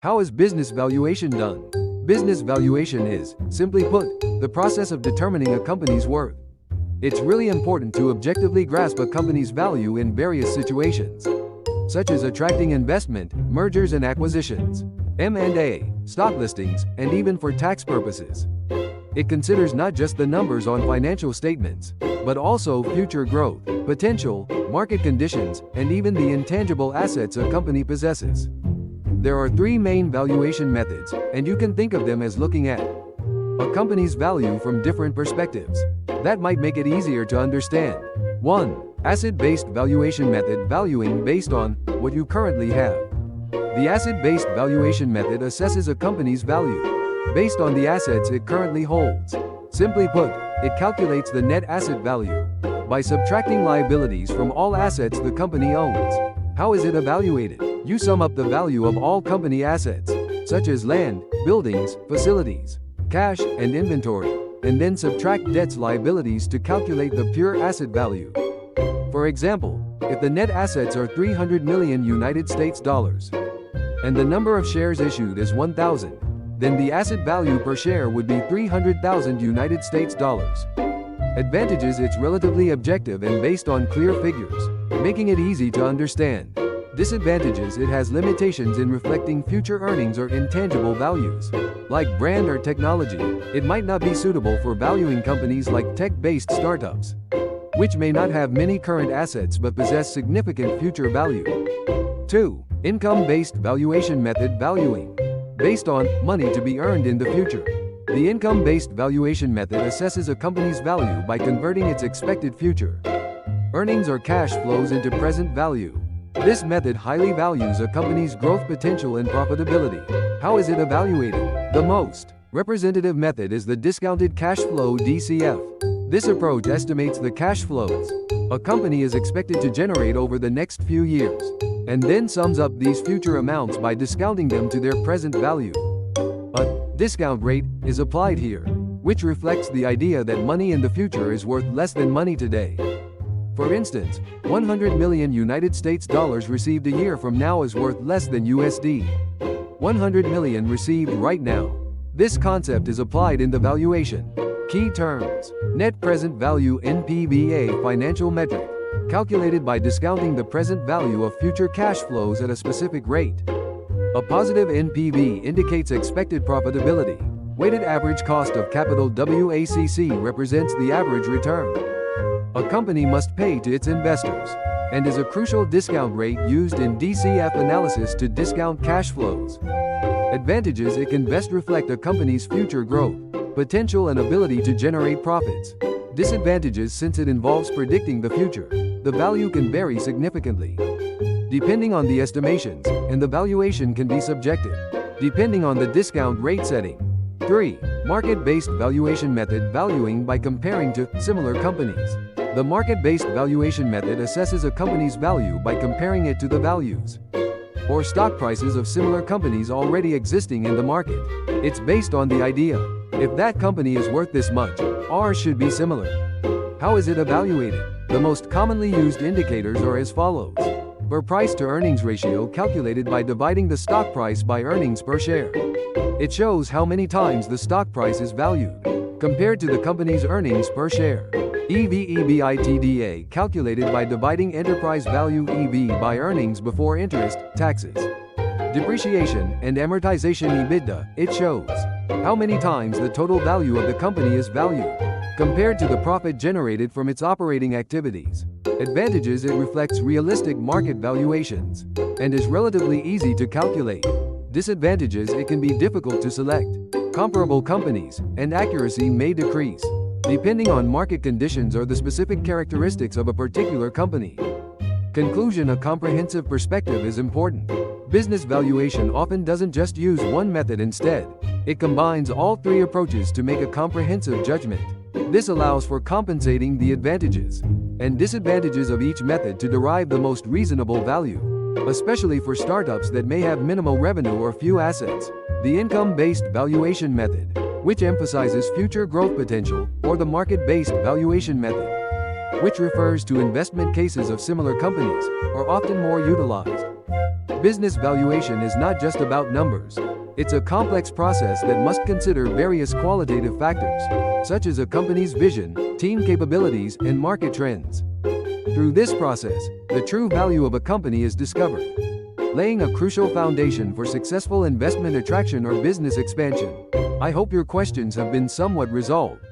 How is business valuation done? Business valuation is, simply put, the process of determining a company's worth. It's really important to objectively grasp a company's value in various situations, such as attracting investment, mergers and acquisitions, M&A, stock listings, and even for tax purposes. It considers not just the numbers on financial statements, but also future growth, potential, market conditions, and even the intangible assets a company possesses. There are three main valuation methods, and you can think of them as looking at a company's value from different perspectives. That might make it easier to understand. 1. Asset-based valuation method, valuing based on what you currently have. The asset-based valuation method assesses a company's value based on the assets it currently holds. Simply put, it calculates the net asset value by subtracting liabilities from all assets the company owns. How is it evaluated? You sum up the value of all company assets, such as land, buildings, facilities, cash, and inventory, and then subtract debts liabilities to calculate the pure asset value. For example, if the net assets are $300 million United States dollars, and the number of shares issued is 1,000, then the asset value per share would be 300,000 United States dollars. Advantages: it's relatively objective and based on clear figures, making it easy to understand. Disadvantages: it has limitations in reflecting future earnings or intangible values, like brand or technology. It might not be suitable for valuing companies like tech-based startups, which may not have many current assets but possess significant future value. 2. Income-based valuation method, valuing based on money to be earned in the future. The income-based valuation method assesses a company's value by converting its expected future earnings or cash flows into present value. This method highly values a company's growth potential and profitability. How is it evaluated? The most representative method is the discounted cash flow (DCF). This approach estimates the cash flows a company is expected to generate over the next few years, and then sums up these future amounts by discounting them to their present value. A discount rate is applied here, which reflects the idea that money in the future is worth less than money today. For instance, 100 million United States dollars received a year from now is worth less than USD 100 million received right now. This concept is applied in the valuation. Key terms: net present value (NPVA), financial metric, calculated by discounting the present value of future cash flows at a specific rate. A positive NPV indicates expected profitability. Weighted average cost of capital (WACC) represents the average return a company must pay to its investors, and is a crucial discount rate used in DCF analysis to discount cash flows. Advantages: it can best reflect a company's future growth potential and ability to generate profits. Disadvantages: since it involves predicting the future, the value can vary significantly depending on the estimations, and the valuation can be subjective depending on the discount rate setting. 3. Market-based valuation method, valuing by comparing to similar companies. The market-based valuation method assesses a company's value by comparing it to the values or stock prices of similar companies already existing in the market. It's based on the idea, if that company is worth this much, ours should be similar. How is it evaluated? The most commonly used indicators are as follows. Per price to earnings ratio, calculated by dividing the stock price by earnings per share. It shows how many times the stock price is valued compared to the company's earnings per share. EV/EBITDA, calculated by dividing enterprise value (EV) by earnings before interest, taxes, depreciation, and amortization (EBITDA). It shows how many times the total value of the company is valued compared to the profit generated from its operating activities. Advantages: it reflects realistic market valuations and is relatively easy to calculate. Disadvantages: it can be difficult to select comparable companies, and accuracy may decrease depending on market conditions or the specific characteristics of a particular company. Conclusion: a comprehensive perspective is important. Business valuation often doesn't just use one method. Instead, it combines all three approaches to make a comprehensive judgment. This allows for compensating the advantages and disadvantages of each method to derive the most reasonable value, especially for startups that may have minimal revenue or few assets. The income-based valuation method, which emphasizes future growth potential, or the market-based valuation method, which refers to investment cases of similar companies, are often more utilized. Business valuation is not just about numbers. It's a complex process that must consider various qualitative factors, such as a company's vision, team capabilities, and market trends. Through this process, the true value of a company is discovered, laying a crucial foundation for successful investment attraction or business expansion. I hope your questions have been somewhat resolved.